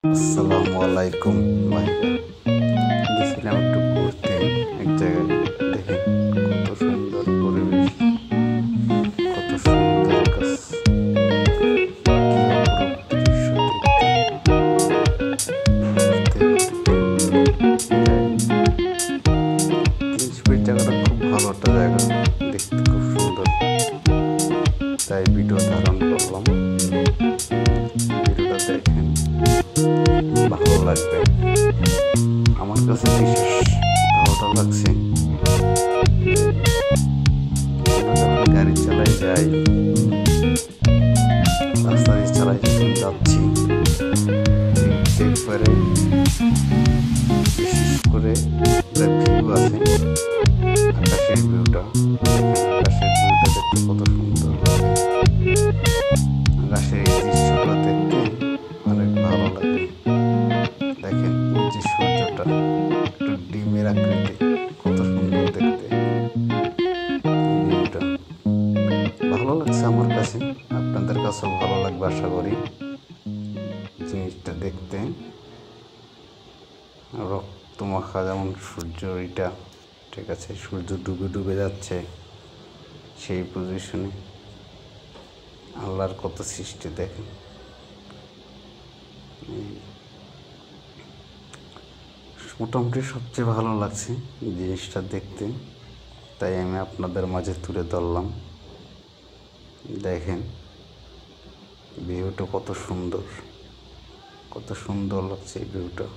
আসসালামু আলাইকুম ভাইয়া। গেছিলাম একটু ঘুরতে এক জায়গায়। দেখেন কত সুন্দর পরিবেশ, কত সুন্দর গাছ, কি অপরূপ দৃশ্য দেখতে। ঘুরতে ঘুরতে যাই। 30 ফিট জায়গাটা খুব ভালো একটা জায়গা, দেখতে খুব সুন্দর, তাই ভিডিও ধারণ করলাম। ভিডিওটা দেখেন, ভালো লাগবে। আমার কাছে বিশেষ ভালোটা লাগছে যে আমরা যখন গাড়ি চালাই যাই, রাস্তা দিয়ে চালাই যখন যাচ্ছি, একবারে বিশেষ করে একটা ভিউ আছে, আকাশের ভিউটা দেখেন। আকাশের ভিউটা দেখতে কত সুন্দর লাগে। আকাশের এই দৃশ্যটা দেখতে অনেক ভালো লাগে। দেখেন ওই যে সূর্যটা একটু ডিমের আকৃতি, কত সুন্দর দেখতে। ভিউটা ভালো লাগছে আমার কাছে, আপনাদের কাছেও ভালো লাগবে আশা করি জিনিসটা দেখতে। রক্তমাখা যেমন সূর্য, এটা ঠিক আছে, সূর্য ডুবে ডুবে যাচ্ছে সেই পজিশনে। আল্লাহর কত সৃষ্টি দেখেন। মোটামুটি সবচেয়ে ভালো লাগছে জিনিসটা দেখতে, তাই আমি আপনাদের মাঝে তুলে ধরলাম। দেখেন ভিউটা কত সুন্দর, কত সুন্দর লাগছে এই ভিউটা।